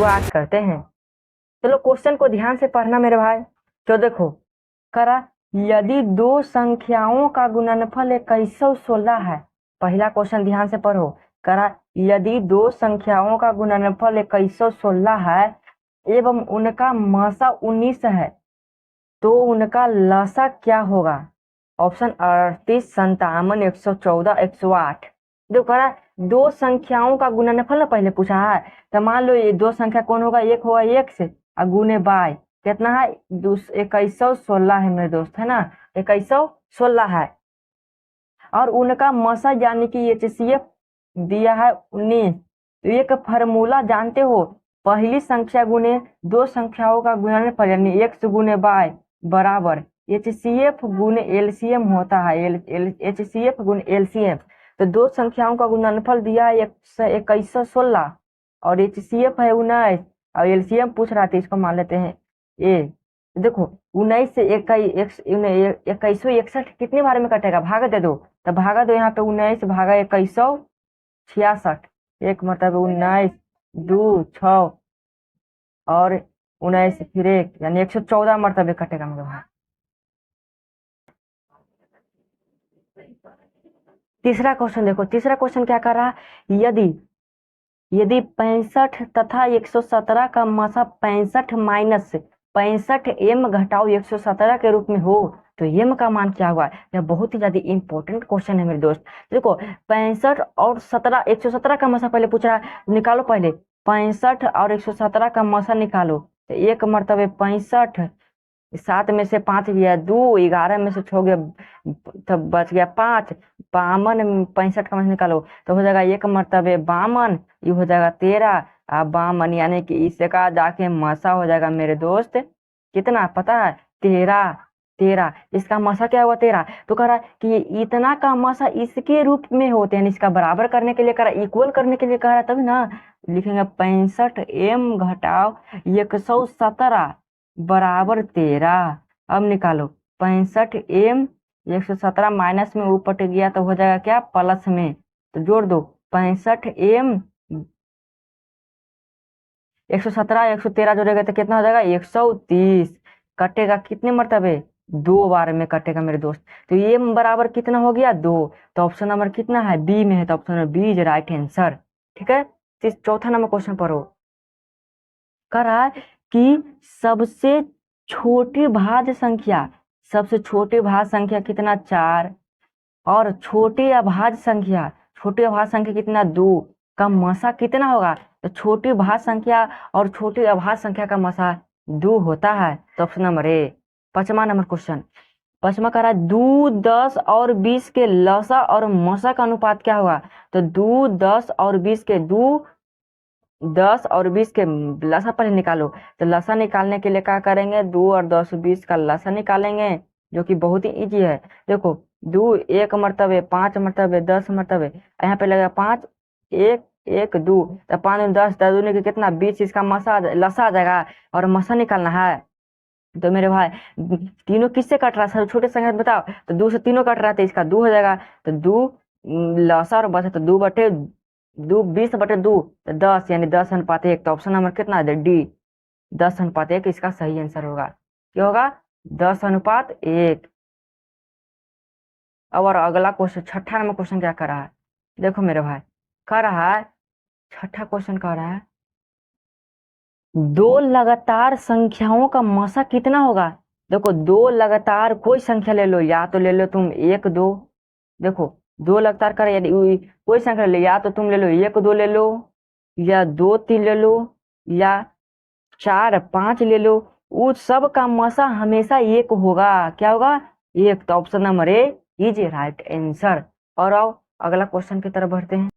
शुरुआत करते हैं। चलो क्वेश्चन को ध्यान से पढ़ना मेरे भाई। तो देखो करा, यदि दो संख्याओं का गुणनफल 2116 है। पहला क्वेश्चन ध्यान से पढ़ो। करा, यदि दो संख्याओं का गुणनफल 2116 है एवं उनका मसा 19 है तो उनका लसा क्या होगा? ऑप्शन 38, 57, 114, 108। देखो करा, दो संख्याओं का गुणनफल ना पहले पूछा है। तो मान लो ये दो संख्या कौन होगा? एक होगा एक से और गुने बाय कितना है? 2116 है मेरे दोस्त, है ना, 2116 है। और उनका मसा यानी कि HCF दिया है 19। तो एक फार्मूला जानते हो, पहली संख्या गुने दो संख्याओं का गुणनफल यानी x गुने बाय बराबर HCF गुने LCM होता है। HCF गुने LCM। तो दो संख्याओं का गुणनफल दिया है 2116 और HCF है 19 और LCM पूछ रहा था, इसको मान लेते हैं ए। देखो 19 से 2161 कितने बार में कटेगा? भागा दे दो। तो भागा दो यहाँ पे 19 भागा 2166, एक मतलब 19 2 6 और 19 फिर एक यानी 114 मरतबे कटेगा मेरे भाई। तीसरा क्वेश्चन देखो, तीसरा क्वेश्चन क्या कर रहा है? यदि 65 तथा 117 का मसा 65 माइनस 65 m घटाओ 117 के रूप में हो तो m का मान क्या होगा? यह बहुत ही ज्यादा इंपॉर्टेंट क्वेश्चन है मेरे दोस्त। देखो 65 और 17, 117 का मसा पहले पूछ रहा है, निकालो पहले 65 और 117 का मसा निकालो। तो एक मरतबे 65, 7 में से 5 गया 2, 11 में से 6 गया तब बच गया 5, 52 65 का मसा निकालो तो हो जाएगा एक मरतबे 52, ये हो जाएगा 13। अब 52 यानी कि इसका जाके मसा हो जाएगा मेरे दोस्त कितना पता है? 13। इसका मसा क्या हुआ? 13। तो कह रहा है कि ये इतना का मसा इसके रूप में होते हैं, इसका बराबर करने के लिए कह रहा, इक्वल करने के लिए कह रहा, तभी ना लिखेंगे 65 m घटाओ 117 बराबर 13। अब निकालो 65 m 117 माइनस में ऊपर गया तो हो जाएगा क्या? प्लस में। तो जोड़ दो 65 m 117 113 जोड़ेगा तो कितना हो जाएगा? 130। कटेगा कितने मरतबे? 2 बार में कटेगा मेरे दोस्त। तो ये बराबर कितना हो गया? 2। तो ऑप्शन नंबर कितना है? बी में है, तो option number B is right answer. ठीक है। चौथा नंबर क्वेश्चन पढ़ो। कह रहा है कि सबसे छोटी भाज्य संख्या, सबसे छोटी भाज्य संख्या कितना? 4। और छोटी अभाज्य संख्या, छोटी अभाज्य संख्या कितना? 2 का मसा कितना होगा? तो छोटी भाज्य संख्या और छोटी अभाज्य संख्या का मसा 2 होता है। तो ऑप्शन नंबर ए। पांचवा नंबर क्वेश्चन, पांचवा कह रहा है 2, 10 और 20 के लसा और मसा का अनुपात क्या होगा? तो 2, 10 और 20 के 10 और 20 के लसा पहले निकालो। तो लसा निकालने के लिए क्या करेंगे? 2 और 10 20 का लसा निकालेंगे, जो कि बहुत ही इजी है। देखो 2 1 मरतबे 5 मरतबे 10 मरतबे, यहाँ पे लगेगा 5 1 1 2, तो 5 10 10 दूनी के कितना? 20। इसका मसा लसा आ जाएगा और मसा निकालना है। तो मेरे भाई तीनों किससे कट रहा है? सब छोटे संख्या बताओ। तो 2 से तीनों कट रहा है तो इसका 2 हो जाएगा। तो 2 लसा और बचा तो 2 बटे 2 20 बटे 2 तो 10 यानी 10:1। तो ऑप्शन नंबर कितना है? डी 10:1 इसका सही आंसर होगा। क्या होगा? 10:1। और अगला क्वेश्चन, छठा नंबर क्वेश्चन क्या कर रहा है? देखो मेरे भाई कह रहा है, छठा क्वेश्चन कह रहा है दो लगातार संख्याओं का मसा कितना होगा? देखो दो लगातार कोई संख्या ले लो, या तो ले लो तुम 1 2। देखो 2 लगातार कर यदि कोई संख्या ले, या तो तुम ले लो 1 2 ले लो, या 2 3 ले लो, या 4 5 ले लो। उस सब का मसा हमेशा 1 होगा। क्या होगा? 1। तो option number A is right answer. और आओ अगला क्वेश्चन की तरफ बढ़ते हैं।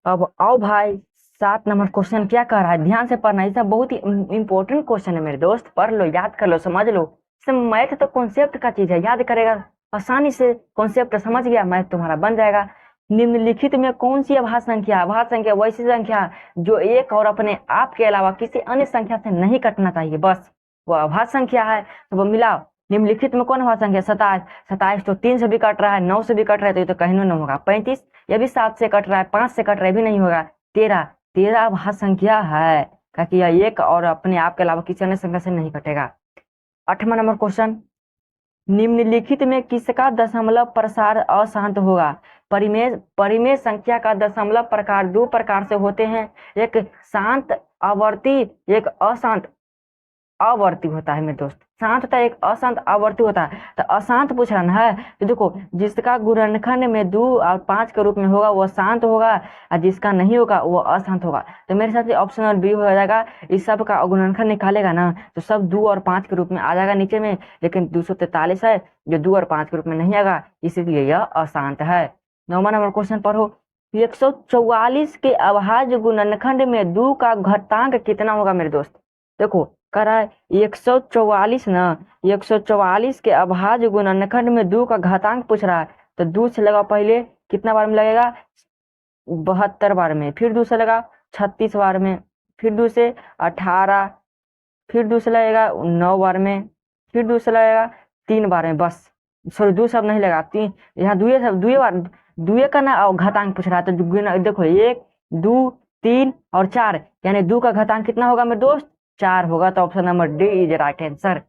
अब आओ भाई 7 नंबर क्वेश्चन क्या कर रहा है? ध्यान से पढ़ना, इसका बहुत ही इंपॉर्टेंट क्वेश्चन है मेरे दोस्त। पढ़ लो, याद कर लो, समझ लो। मैथ तो कॉन्सेप्ट का चीज है, याद करेगा आसानी से। कॉन्सेप्ट समझ गया, मैथ तुम्हारा बन जाएगा। निम्नलिखित में कौन सी अभाज्य संख्या? अभाज्य संख्या वैसी संख्या जो एक और अपने आप के अलावा किसी अन्य संख्या से नहीं कटना चाहिए, बस वो अभाज्य संख्या है। तो वो मिलाओ, निम्नलिखित में कौन अभाज्य संख्या? 27। 27 तो 3 से भी कट रहा है, 9 से भी कट रहा है, तो ये तो कहीं नहीं होगा। 35 ये भी 7 से कट रहा है, 5 से कट रहा है, भी नहीं होगा। 13 अभाज्य संख्या है। ताकि यह एक और अपने आप के अलावा किसी अन्य संख्या से नहीं कटेगा। 8वां नंबर क्वेश्चन, निम्नलिखित में किसका दशमलव प्रसार अशांत होगा? परिमेय परिमेय संख्या का दशमलव प्रकार दो प्रकार से होते हैं, एक शांत आवर्ती, एक अशांत आवर्ती होता है मेरे दोस्त। शांत होता है, एक अशांत आवर्ती होता है। तो अशांत पूछ रहा है, तो देखो जिसका गुणनखंड में 2 और 5 के रूप में होगा वो शांत होगा, और जिसका नहीं होगा वो अशांत होगा। तो मेरे साथ ऑप्शन नंबर बी हो जाएगा। इस सब का गुणनखंड निकालेगा ना तो सब 2 और 5 के रूप में आ जाएगा नीचे में, लेकिन 243 है जो 2 और 5 के रूप में नहीं आएगा, इसलिए यह अशांत है। 9वां नंबर क्वेश्चन पढ़ो, 144 के अभाज्य गुणनखंड में 2 का घातांक कितना होगा मेरे दोस्त? देखो कह रहा है 144 ना, 144 के अभाज्य गुणनखंड में 2 का घातांक पूछ रहा है। तो 2 से लगा पहले कितना बार में लगेगा? 72 बार में, फिर 2 से लगा 36 बार में, फिर 2 से 18, फिर 2 से लगेगा 9 बार में, फिर 2 से लगेगा 3 बार में, बस। सॉरी 2 सब नहीं लगा, 3 यहाँ 2 सब 2 बार 2 का ना घातांक पूछ रहा है। तो देखो 1 2 3 और 4, यानी 2 का घातांक कितना होगा मेरे दोस्त? 4 होगा। तो option number D is right answer.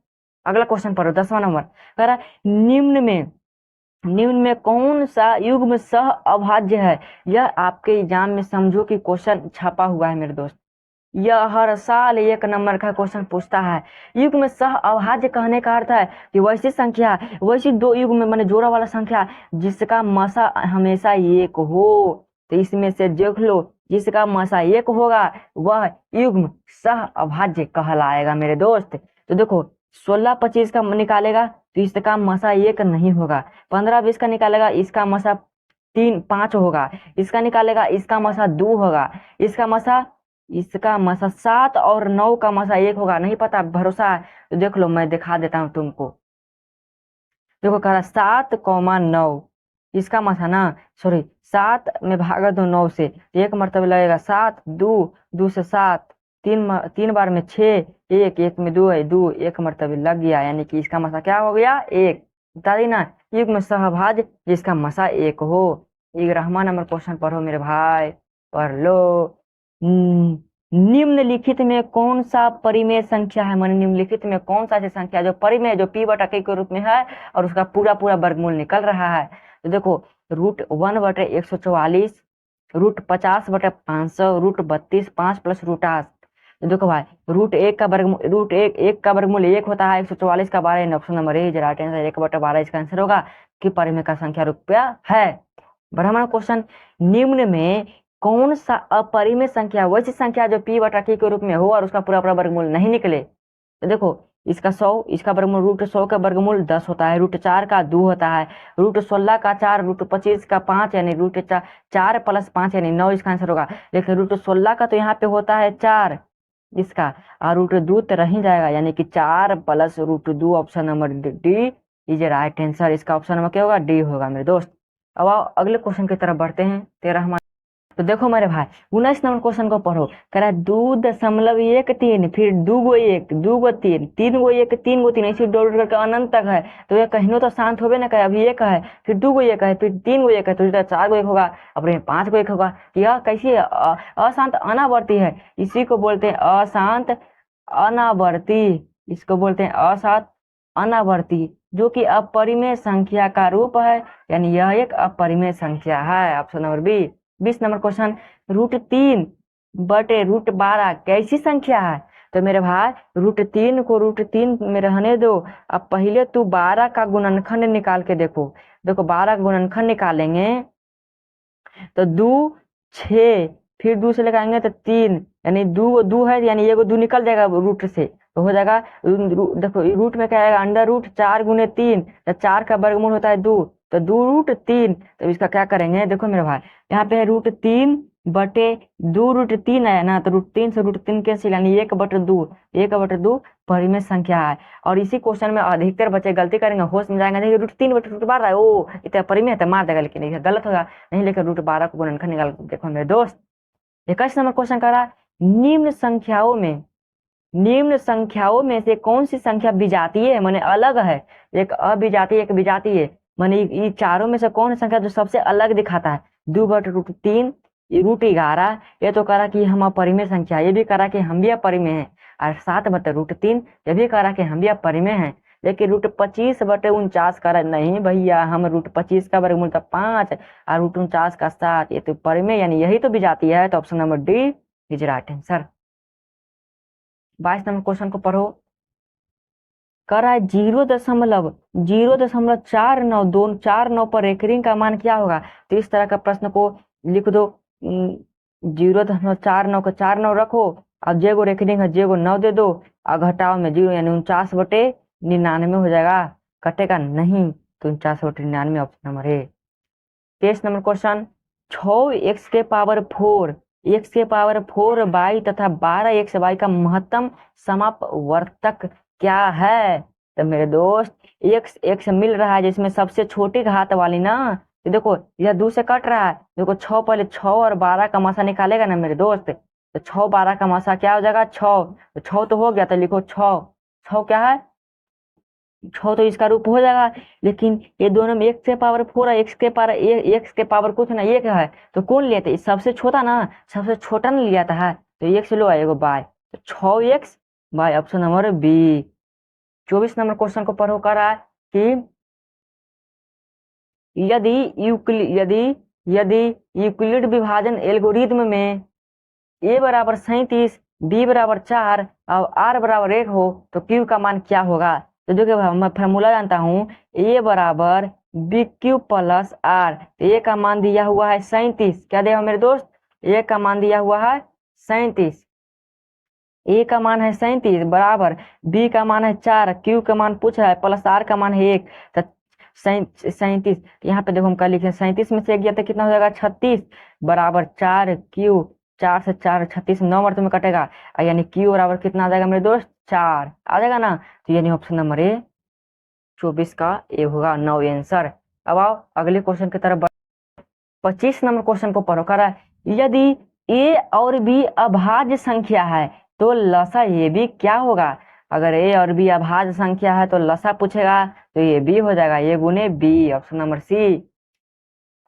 अगला क्वेश्चन पढ़ो 10वां नंबर, कह रहा है निम्न में कौन सा युग्म सह अभाज्य है? यह आपके एग्जाम में समझो कि क्वेश्चन छपा हुआ है मेरे दोस्त। यह हर साल 1 नंबर का क्वेश्चन पूछता है। युग्म सह अभाज्य कहने का अर्थ है कि वैसी संख्या, वैसी 2 युग्म माने जोड़ा वाला संख्या जिसका मसा हमेशा 1 हो। तो इसमें से देख लो, जिसका मसा 1 होगा वह युग्म सह अभाज्य कहलाएगा मेरे दोस्त। तो देखो 16 25 का निकालेगा तो इसका मसा 1 नहीं होगा। 15 20 का निकालेगा, इसका मसा 3 5 होगा। इसका निकालेगा, इसका मसा 2 होगा। इसका मसा 7 और 9 का मसा 1 होगा। नहीं पता, भरोसा है तो देख लो, मैं दिखा देता हूँ तुमको। देखो कह रहा 7,9, इसका मसा ना, सॉरी 7 में भागा दो 9 से, 1 मरतबे लगेगा 7, 2 से 7, 3 बार में 6, 1 में 2 है, 2 1 मरतबे लग गया, यानी कि इसका मसा क्या हो गया? 1। बता दी ना, युग्म सहभाज्य जिसका मसा 1 हो। 11वां नंबर क्वेश्चन पढ़ो मेरे भाई, पढ़ लो। निम्नलिखित में कौन सा परिमेय संख्या है? माने निम्नलिखित में कौन सा ऐसी संख्या जो परिमेय, जो p बटा k के रूप में है और उसका पूरा पूरा वर्गमूल निकल रहा है? तो देखो √1/144, √50/500, √32, 5 + √8। तो देखो भाई √1 का वर्गमूल 1 होता है, 144 का 12, option number A right answer. 1/12 इसका आंसर होगा कि परिमेय का संख्या रुपया है। 12वां क्वेश्चन, निम्न में कौन सा अपरिमेय संख्या, वैसी संख्या जो p बटा k के रूप में हो और उसका पूरा पूरा वर्गमूल नहीं निकले? तो देखो इसका 100, इसका वर्गमूल √100 का वर्गमूल 10 होता है, √4 का 2 होता है, √16 का 4, √25 का 5, यानी √4 + 5 यानी 9 इसका आंसर होगा। लेकिन √16 का तो यहाँ पे होता है 4 इसका, और √2 तो रह ही जाएगा, यानी कि 4 + √2, option number D is right answer. इसका ऑप्शन नंबर क्या होगा? डी होगा मेरे दोस्त। अब आओ अगले क्वेश्चन की तरफ बढ़ते हैं। 13वां, तो देखो मेरे भाई 19 नंबर क्वेश्चन को पढ़ो। कह रहा है 2.13, फिर 2 गो 1, 2 गो 3, 3 गो 1, 3 गो 3, ऐसी डॉट करके अनंत तक है। तो ये कहीं तो शांत होबे ना करे। अभी 1 है, फिर 2 गो 1 है, फिर 3 गो 1 है, तो इधर 4 गो 1 होगा, अब 5 गो 1 होगा। यह कैसी है? अशांत अनावर्ती है। इसी को बोलते हैं अशांत अनावर्ती। इसको बोलते हैं अशांत अनावर्ती, जो कि अपरिमेय संख्या का रूप है, यानी यह एक अपरिमेय संख्या है। Option number B. 20 number question, √3/√12 कैसी संख्या है? तो मेरे भाई √3 को √3 में रहने दो। अब पहले तू 12 का गुणनखंड निकाल के देखो। देखो 12 का गुणनखंड निकालेंगे तो 2 6, फिर 2 से लगाएंगे तो 3, यानी 2 है, यानी ये 2 निकल जाएगा रूट से, तो हो जाएगा देखो रूट में क्या आएगा? √4 × 3, तो 4 का वर्गमूल होता है 2, तो 2√3। तो इसका क्या करेंगे? देखो मेरे भाई यहाँ पे √3/2, √3 आया ना, तो √3 से √3 कैंसिल, यानी 1/2, 1/2 परिमेय संख्या है। और इसी क्वेश्चन में अधिकतर बच्चे गलती करेंगे, होश में जाएंगे, देखिए √3/√12 ओ इतना परिमेय है तो मार देगा, लेकिन ये गलत होगा। नहीं, लेकिन √12 को गुणनखंड निकाल देखो मेरे दोस्त। 21 नंबर क्वेश्चन कर रहा है, निम्न संख्याओं में से कौन सी संख्या विजातीय है, माने अलग है? एक अविजातीय, एक विजातीय, माने ये चारों में से कौन सी संख्या जो सबसे अलग दिखाता है? 2/√3, ये √11 ये तो करा कि हम अपरिमेय संख्या, ये भी करा कि हम भी अपरिमेय हैं। और 7/√3 ये भी करा कि हम भी अपरिमेय हैं। लेकिन √25/49 करा नहीं भैया, हम √25 का वर्गमूल का 5 और √49 का 7, ये तो परिमेय यानी यही तो विजातीय है। तो option number D is right answer. 22 number question को पढ़ो। कर रहा है 0.049 पर रेकरिंग का मान क्या होगा। तो इस तरह का प्रश्न को लिख दो। 0.49 का 4 9 रखो, अब जे को रेकरिंग है जे को 9 दे दो, और घटाओ में 0 यानी 49/99 हो जाएगा। कटेगा नहीं, तो 49/99 option number A. 23 number question. 6x⁴ x⁴y तथा 12xy का महत्तम समापवर्तक क्या है। तो मेरे दोस्त x मिल रहा है जिसमें सबसे छोटी घात वाली ना, तो देखो यह 2 से कट रहा है। देखो 6 पहले 6 और 12 का मासा निकालेगा ना मेरे दोस्त, तो 6 12 का मासा क्या हो जाएगा 6, तो 6 तो हो गया, तो लिखो 6 6 क्या है 6, तो इसका रूप हो जाएगा। लेकिन ये दोनों में x⁴ और x के पावर कुछ ना एक है, तो कौन लिया था सबसे छोटा ना, सबसे छोटा ना लिया था, तो x लो आएगा बाय, तो 6x by option number B. 24 number question को पढ़ो। कर रहा है कि यदि यदि यदि यूक्लिड विभाजन एल्गोरिथ्म में a बराबर 37, b बराबर 4 और r बराबर 1 हो, तो q का मान क्या होगा। तो देखिए मैं फॉर्मूला जानता हूँ, a बराबर bq प्लस r। a का मान दिया हुआ है 37, क्या देगा मेरे दोस्त, a का मान दिया हुआ है 37, a का मान है 37 बराबर b का मान है 4, q का मान पूछा है, प्लस r का मान है 1। तो 37 यहाँ पे देखो हम क्या लिखे 37 में से 1 गया तो कितना हो जाएगा 36 बराबर 4q, 4 से 4 36, 9 बार तुम्हें कटेगा, यानी q बराबर कितना आ जाएगा मेरे दोस्त 4 आ जाएगा ना। तो यानी ऑप्शन नंबर ए 24 का ए होगा 9 आंसर। अब आओ अगले क्वेश्चन की तरफ। 25 नंबर क्वेश्चन को पढ़ो। कर यदि ए और बी अभाज्य संख्या है तो लसा ए बी क्या होगा। अगर ए और बी अभाज्य संख्या है तो लसा पूछेगा, तो ये बी हो जाएगा, ए गुने बी ऑप्शन नंबर सी।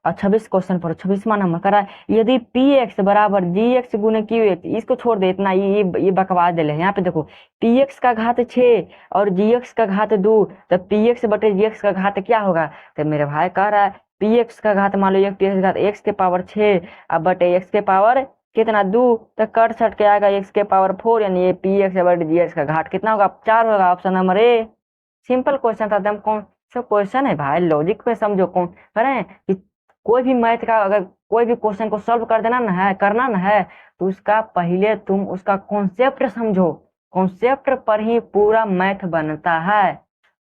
और 26 क्वेश्चन पर 26वां नंबर करा यदि पी एक्स बराबर जी एक्स गुने क्यू एक्स, इसको छोड़ दे इतना, ये बकवास दे ले। यहाँ पे देखो पी एक्स का घात 6 और जी एक्स का घात 2, तो पी एक्स बटे जी एक्स का घात क्या होगा। तो मेरे भाई कह रहा है पी एक्स का घात मान लो पी एक्स का घात एक्स के पावर 6 अब बटे एक्स के पावर कितना 2, तो कट सट के आएगा एक्स के पावर 4, यानी ये पी एक्स बटे जी एक्स का घाट कितना होगा 4 होगा option number A. Simple question था एकदम, कौन सा क्वेश्चन है भाई, लॉजिक में समझो। कौन करें कि कोई भी मैथ का अगर कोई भी क्वेश्चन को सॉल्व कर देना ना है करना ना है, तो उसका पहले तुम उसका कॉन्सेप्ट समझो, कॉन्सेप्ट पर ही पूरा मैथ बनता है।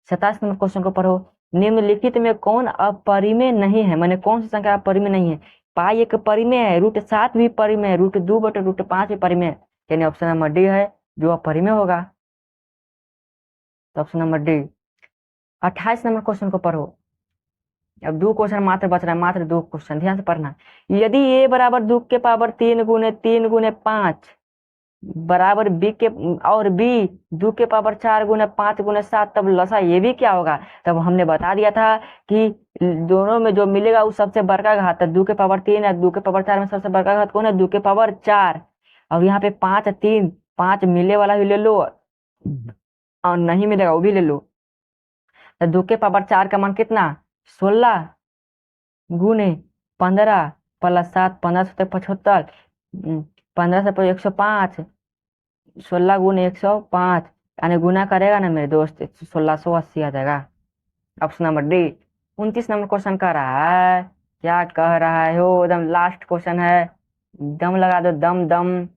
27 नंबर क्वेश्चन को पढ़ो। निम्नलिखित में कौन अपरिमेय नहीं है, मैंने कौन सी संख्या अपरिमेय नहीं है। पाई एक परिमेय है, √7 भी परिमेय है, √2 बटे √5 भी परिमेय है, यानी ऑप्शन नंबर डी है जो अपरिमेय होगा। तो option number D. 28 number question को पढ़ो। अब 2 क्वेश्चन मात्र बच रहा है, मात्र 2 क्वेश्चन, ध्यान से पढ़ना। यदि a बराबर 2 के पावर 3 गुने 3 गुने 5 बराबर b के और b 2 के पावर 4 गुने 5 गुने 7, तब लसा ये भी क्या होगा। तब हमने बता दिया था कि दोनों में जो मिलेगा वो सबसे बड़का घात है, 2 के पावर 3 है, 2 के पावर 4 में सबसे बड़का घात कौन है 2 के पावर 4। और यहाँ पे 5 3 5 मिले वाला भी ले लो और नहीं मिलेगा वो भी ले लो। तो 2 के पावर 4 का मान कितना 16 गुने 15 प्लस 7 15 सौ 75, 15 से 105, 16 गुने 105, यानी गुना करेगा ना मेरे दोस्त 1680 आ जाएगा option number D. 29 number question कर रहा है, क्या कह रहा है हो, एकदम लास्ट क्वेश्चन है, दम लगा दो दम दम।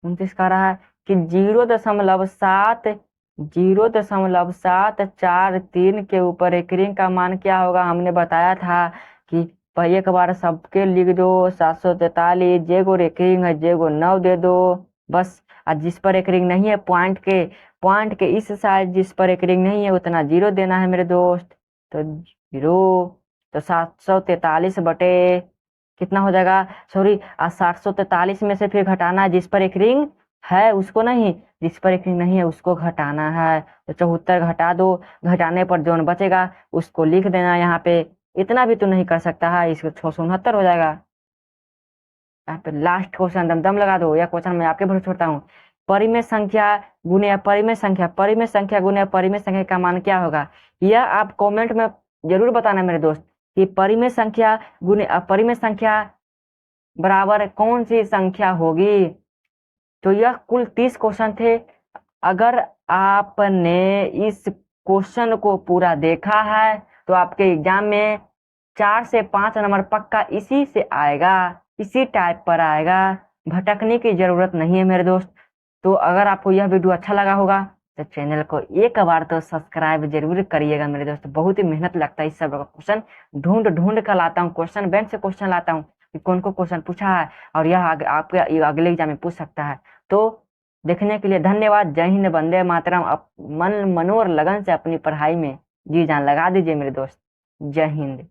29 कह रहा है कि 0.743 के ऊपर एक रिंग का मान क्या होगा। हमने बताया था कि एक बार सबके लिख दो 743, जे को एक रिंग है जे को 9 दे दो बस। और जिस पर एक रिंग नहीं है पॉइंट के इस साइड जिस पर एक रिंग नहीं है उतना 0 देना है मेरे दोस्त, तो 0। तो 743 बटे कितना हो जाएगा, सॉरी 743 में से फिर घटाना है जिस पर एक रिंग है उसको नहीं, जिस पर एक रिंग नहीं है उसको घटाना है। तो 74 घटा दो, घटाने पर जोन बचेगा उसको लिख देना यहाँ पे। इतना भी तो नहीं कर सकता है, इसको 669 हो जाएगा। यहाँ पे लास्ट क्वेश्चन, दम लगा दो, यह क्वेश्चन मैं आपके भरोसे छोड़ता हूँ। परिमेय संख्या गुने अपरिमेय संख्या, परिमेय संख्या गुने अपरिमेय संख्या का मान क्या होगा? यह आप कमेंट में जरूर बताना मेरे दोस्त कि परिमेय संख्या गुने अपरिमेय संख्या बराबर कौन सी संख्या होगी। तो यह कुल 30 क्वेश्चन थे। अगर आपने इस क्वेश्चन को पूरा देखा है तो आपके एग्जाम में 4 से 5 नंबर पक्का इसी से आएगा, इसी टाइप पर आएगा, भटकने की जरूरत नहीं है मेरे दोस्त। तो अगर आपको यह वीडियो अच्छा लगा होगा तो चैनल को एक बार तो सब्सक्राइब जरूर करिएगा मेरे दोस्त। बहुत ही मेहनत लगता है इस सब क्वेश्चन ढूंढ ढूंढ कर लाता हूँ, क्वेश्चन बैंक से क्वेश्चन लाता हूँ कि कौन को क्वेश्चन पूछा है और यह आपके अगले एग्जाम में पूछ सकता है। तो देखने के लिए धन्यवाद। जय हिंद, वंदे मातरम। मन मनोर लगन से अपनी पढ़ाई में जी जान लगा दीजिए मेरे दोस्त। जय हिंद।